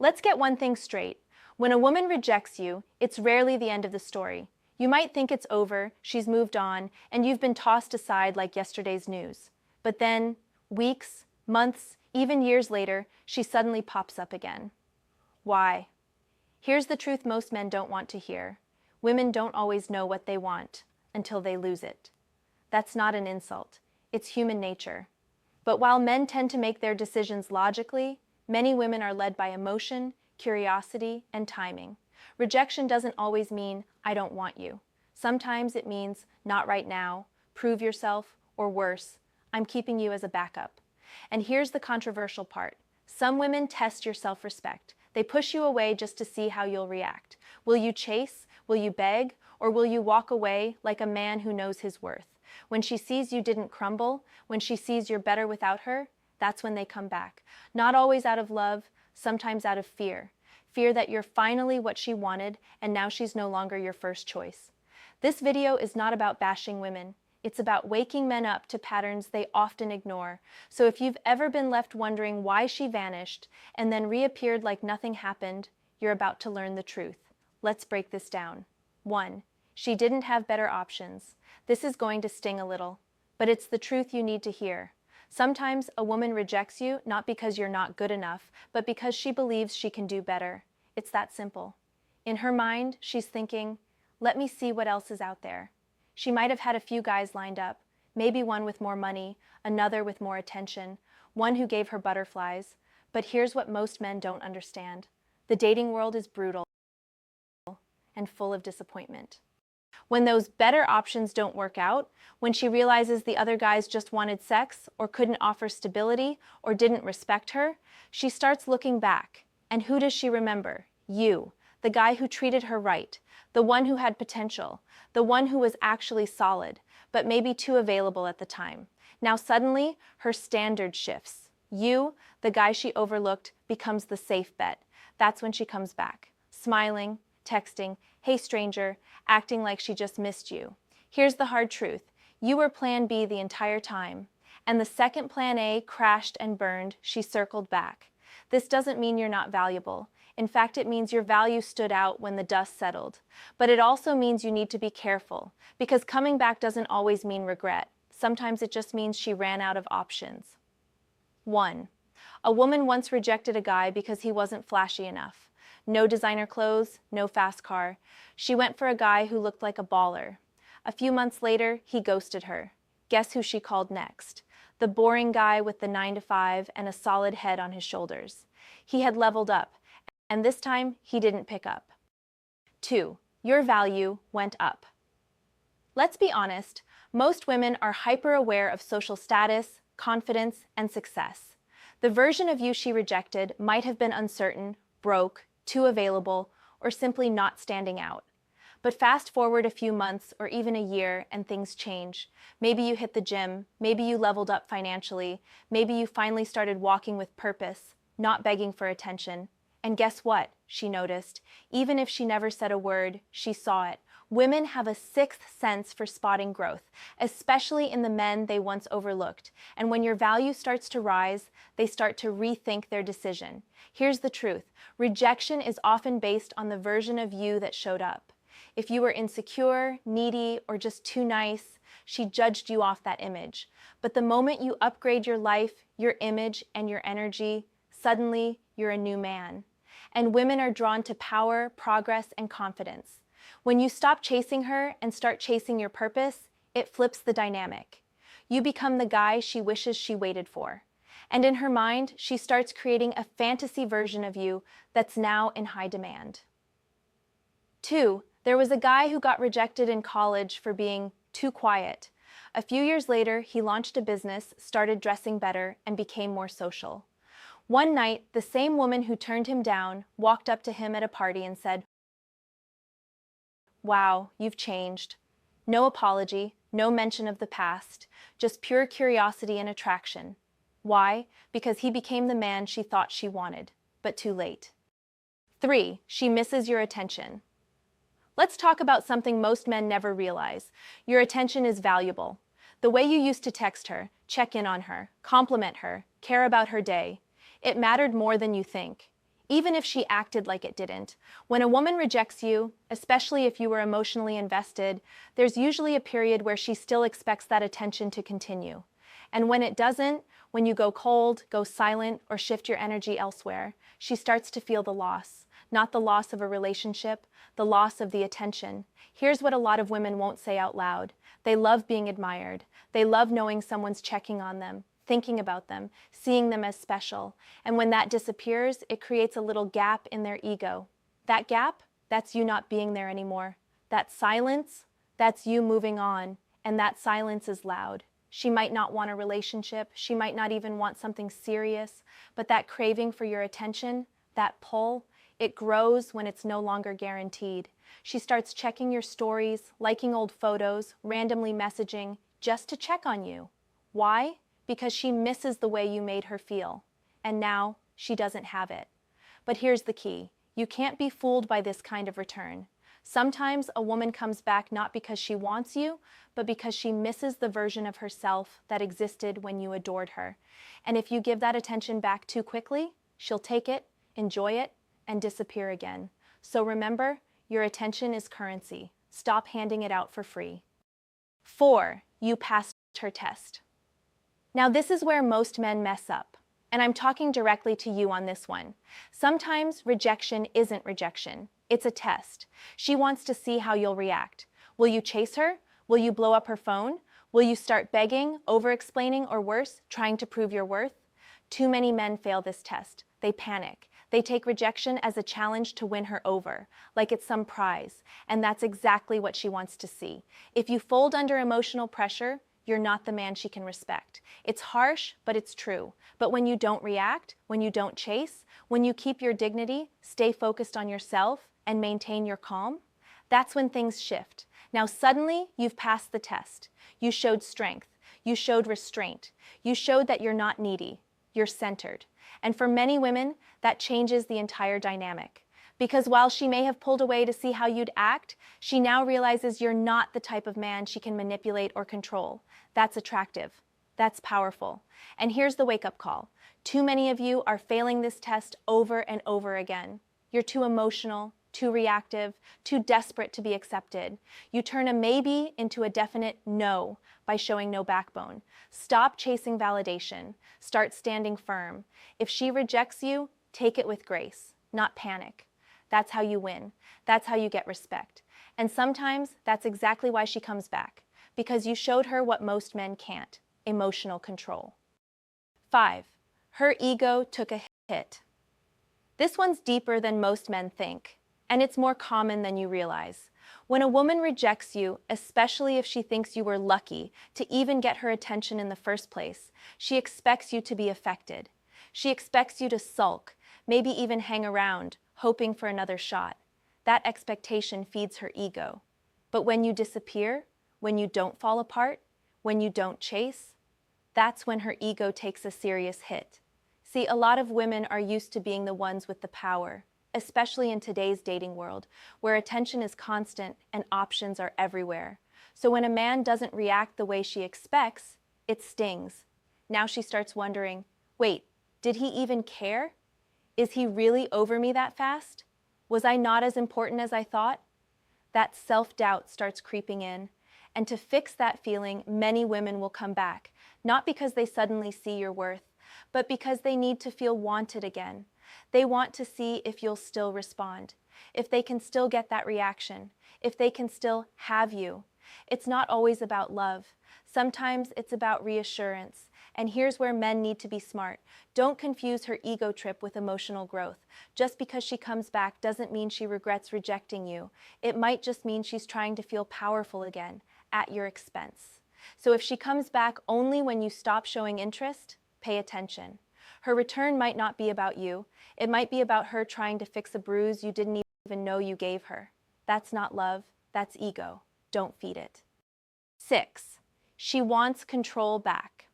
Let's get one thing straight. When a woman rejects you, it's rarely the end of the story. You might think it's over, she's moved on, and you've been tossed aside like yesterday's news. But then, weeks, months, even years later, she suddenly pops up again. Why? Here's the truth most men don't want to hear. Women don't always know what they want until they lose it. That's not an insult. It's human nature. But while men tend to make their decisions logically, many women are led by emotion, curiosity, and timing. Rejection doesn't always mean, I don't want you. Sometimes it means, not right now, prove yourself, or worse, I'm keeping you as a backup. And here's the controversial part. Some women test your self-respect. They push you away just to see how you'll react. Will you chase? Will you beg? Or will you walk away like a man who knows his worth? When she sees you didn't crumble, when she sees you're better without her, that's when they come back. Not always out of love, sometimes out of fear. Fear that you're finally what she wanted and now she's no longer your first choice. This video is not about bashing women. It's about waking men up to patterns they often ignore. So if you've ever been left wondering why she vanished and then reappeared like nothing happened, you're about to learn the truth. Let's break this down. 1. She didn't have better options. This is going to sting a little, but it's the truth you need to hear. Sometimes a woman rejects you not because you're not good enough, but because she believes she can do better. It's that simple. In her mind, she's thinking, let me see what else is out there. She might have had a few guys lined up, maybe one with more money, another with more attention, one who gave her butterflies. But here's what most men don't understand. The dating world is brutal and full of disappointment. When those better options don't work out, when she realizes the other guys just wanted sex or couldn't offer stability or didn't respect her, she starts looking back. And who does she remember? You, the guy who treated her right, the one who had potential, the one who was actually solid, but maybe too available at the time. Now suddenly, her standard shifts. You, the guy she overlooked, becomes the safe bet. That's when she comes back, smiling, texting, hey stranger, acting like she just missed you. Here's the hard truth. You were plan B the entire time. And the second plan A crashed and burned, she circled back. This doesn't mean you're not valuable. In fact, it means your value stood out when the dust settled. But it also means you need to be careful, because coming back doesn't always mean regret. Sometimes it just means she ran out of options. 1. A woman once rejected a guy because he wasn't flashy enough. No designer clothes, no fast car. She went for a guy who looked like a baller. A few months later, he ghosted her. Guess who she called next? The boring guy with the 9-to-5 and a solid head on his shoulders. He had leveled up, and this time he didn't pick up. 2. Your value went up. Let's be honest, most women are hyper-aware of social status, confidence, and success. The version of you she rejected might have been uncertain, broke, too available, or simply not standing out. But fast forward a few months or even a year and things change. Maybe you hit the gym, maybe you leveled up financially, maybe you finally started walking with purpose, not begging for attention. And guess what? She noticed. Even if she never said a word, she saw it. Women have a sixth sense for spotting growth, especially in the men they once overlooked. And when your value starts to rise, they start to rethink their decision. Here's the truth. Rejection is often based on the version of you that showed up. If you were insecure, needy, or just too nice, she judged you off that image. But the moment you upgrade your life, your image, and your energy, suddenly you're a new man. And women are drawn to power, progress, and confidence. When you stop chasing her and start chasing your purpose, it flips the dynamic. You become the guy she wishes she waited for. And in her mind, she starts creating a fantasy version of you that's now in high demand. 2. There was a guy who got rejected in college for being too quiet. A few years later, he launched a business, started dressing better, and became more social. One night, the same woman who turned him down walked up to him at a party and said, "Wow, you've changed." No apology, no mention of the past, just pure curiosity and attraction. Why? Because he became the man she thought she wanted, but too late. 3. She misses your attention. Let's talk about something most men never realize. Your attention is valuable. The way you used to text her, check in on her, compliment her, care about her day, it mattered more than you think. even if she acted like it didn't. When a woman rejects you, especially if you were emotionally invested, there's usually a period where she still expects that attention to continue. And when it doesn't, when you go cold, go silent, or shift your energy elsewhere, she starts to feel the loss. Not the loss of a relationship, the loss of the attention. Here's what a lot of women won't say out loud. They love being admired. They love knowing someone's checking on them, thinking about them, seeing them as special. And when that disappears, it creates a little gap in their ego. That gap, that's you not being there anymore. That silence, that's you moving on. And that silence is loud. She might not want a relationship. She might not even want something serious. But that craving for your attention, that pull, it grows when it's no longer guaranteed. She starts checking your stories, liking old photos, randomly messaging, just to check on you. Why? Because she misses the way you made her feel. And now, she doesn't have it. But here's the key. You can't be fooled by this kind of return. Sometimes a woman comes back not because she wants you, but because she misses the version of herself that existed when you adored her. And if you give that attention back too quickly, she'll take it, enjoy it, and disappear again. So remember, your attention is currency. Stop handing it out for free. 4. You passed her test. Now this is where most men mess up, and I'm talking directly to you on this one. Sometimes rejection isn't rejection. It's a test. She wants to see how you'll react. Will you chase her? Will you blow up her phone? Will you start begging, over-explaining, or worse, trying to prove your worth? Too many men fail this test. They panic. They take rejection as a challenge to win her over, like it's some prize, and that's exactly what she wants to see. If you fold under emotional pressure, you're not the man she can respect. It's harsh, but it's true. But when you don't react, when you don't chase, when you keep your dignity, stay focused on yourself, and maintain your calm, that's when things shift. Now suddenly, you've passed the test. You showed strength. You showed restraint. You showed that you're not needy. You're centered. And for many women, that changes the entire dynamic. Because while she may have pulled away to see how you'd act, she now realizes you're not the type of man she can manipulate or control. That's attractive. That's powerful. And here's the wake-up call. Too many of you are failing this test over and over again. You're too emotional, too reactive, too desperate to be accepted. You turn a maybe into a definite no by showing no backbone. Stop chasing validation. Start standing firm. If she rejects you, take it with grace, not panic. That's how you win. That's how you get respect. And sometimes that's exactly why she comes back, because you showed her what most men can't, emotional control. 5. Her ego took a hit. This one's deeper than most men think, and it's more common than you realize. When a woman rejects you, especially if she thinks you were lucky to even get her attention in the first place, she expects you to be affected. She expects you to sulk, maybe even hang around, hoping for another shot. That expectation feeds her ego. But when you disappear, when you don't fall apart, when you don't chase, that's when her ego takes a serious hit. See, a lot of women are used to being the ones with the power, especially in today's dating world, where attention is constant and options are everywhere. So when a man doesn't react the way she expects, it stings. Now she starts wondering, wait, did he even care? Is he really over me that fast? Was I not as important as I thought? That self-doubt starts creeping in. And to fix that feeling, many women will come back, not because they suddenly see your worth, but because they need to feel wanted again. They want to see if you'll still respond, if they can still get that reaction, if they can still have you. It's not always about love. Sometimes it's about reassurance. And here's where men need to be smart. Don't confuse her ego trip with emotional growth. Just because she comes back doesn't mean she regrets rejecting you. It might just mean she's trying to feel powerful again, at your expense. So if she comes back only when you stop showing interest, pay attention. Her return might not be about you. It might be about her trying to fix a bruise you didn't even know you gave her. That's not love, that's ego. Don't feed it. 6. She wants control back.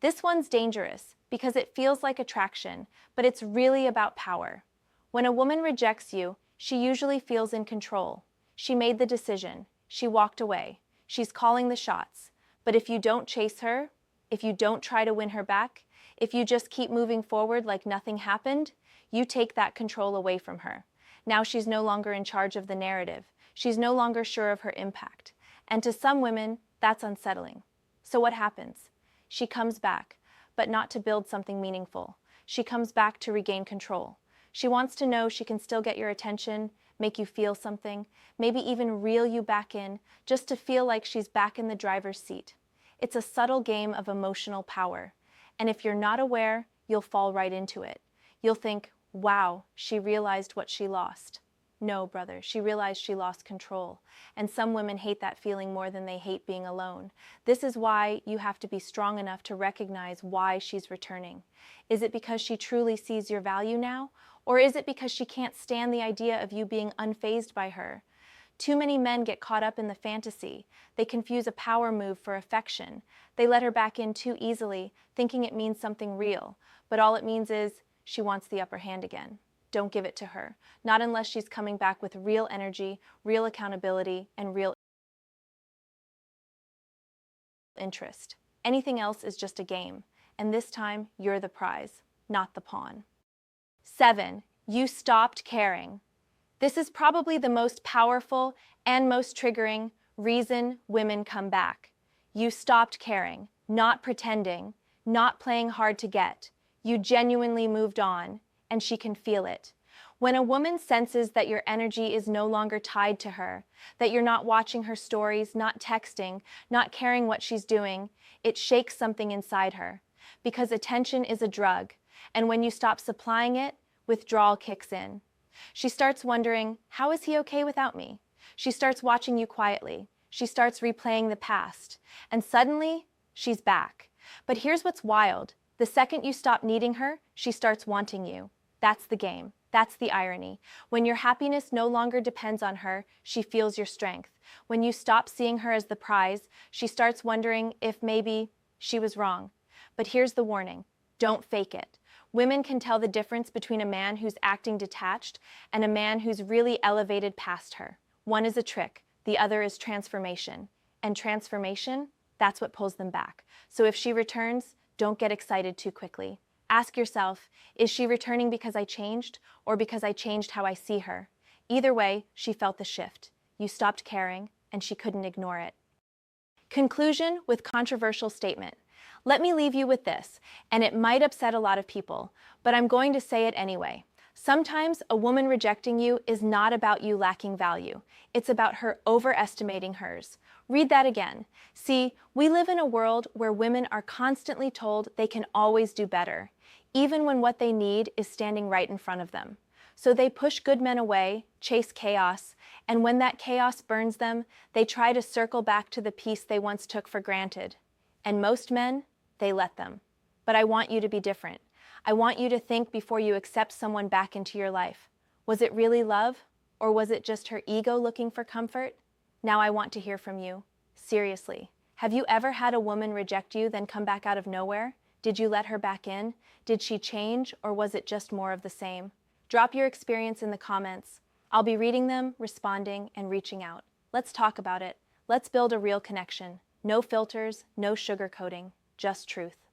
This one's dangerous because it feels like attraction, but it's really about power. When a woman rejects you, she usually feels in control. She made the decision. She walked away. She's calling the shots. But if you don't chase her, if you don't try to win her back, if you just keep moving forward like nothing happened, You take that control away from her. Now she's no longer in charge of the narrative. She's no longer sure of her impact. And to some women, that's unsettling. So what happens? She comes back, but not to build something meaningful. She comes back to regain control. She wants to know she can still get your attention, make you feel something, maybe even reel you back in, just to feel like she's back in the driver's seat. It's a subtle game of emotional power. And if you're not aware, you'll fall right into it. You'll think, wow, she realized what she lost. No, brother, she realized she lost control. And some women hate that feeling more than they hate being alone. This is why you have to be strong enough to recognize why she's returning. Is it because she truly sees your value now? Or is it because she can't stand the idea of you being unfazed by her? Too many men get caught up in the fantasy. They confuse a power move for affection. They let her back in too easily, thinking it means something real. But all it means is she wants the upper hand again. Don't give it to her. Not unless she's coming back with real energy, real accountability, and real interest. Anything else is just a game. And this time, you're the prize, not the pawn. 7. You stopped caring. This is probably the most powerful and most triggering reason women come back. You stopped caring, not pretending, not playing hard to get. You genuinely moved on, and she can feel it. When a woman senses that your energy is no longer tied to her, that you're not watching her stories, not texting, not caring what she's doing, it shakes something inside her. Because attention is a drug, and when you stop supplying it, withdrawal kicks in. She starts wondering, how is he okay without me? She starts watching you quietly. She starts replaying the past. And suddenly, she's back. But here's what's wild. The second you stop needing her, she starts wanting you. That's the game. That's the irony. When your happiness no longer depends on her, she feels your strength. When you stop seeing her as the prize, she starts wondering if maybe she was wrong. But here's the warning. Don't fake it. Women can tell the difference between a man who's acting detached and a man who's really elevated past her. One is a trick, the other is transformation. And transformation, that's what pulls them back. So if she returns, don't get excited too quickly. Ask yourself, is she returning because I changed or because I changed how I see her? Either way, she felt the shift. You stopped caring, and she couldn't ignore it. Conclusion with controversial statement. Let me leave you with this, and it might upset a lot of people, but I'm going to say it anyway. Sometimes a woman rejecting you is not about you lacking value. It's about her overestimating hers. Read that again. See, we live in a world where women are constantly told they can always do better, even when what they need is standing right in front of them. So they push good men away, chase chaos, and when that chaos burns them, they try to circle back to the peace they once took for granted. And most men, they let them. But I want you to be different. I want you to think before you accept someone back into your life. Was it really love? Or was it just her ego looking for comfort? Now I want to hear from you. Seriously, have you ever had a woman reject you then come back out of nowhere? Did you let her back in? Did she change, or was it just more of the same? Drop your experience in the comments. I'll be reading them, responding, and reaching out. Let's talk about it. Let's build a real connection. No filters, no sugarcoating, just truth.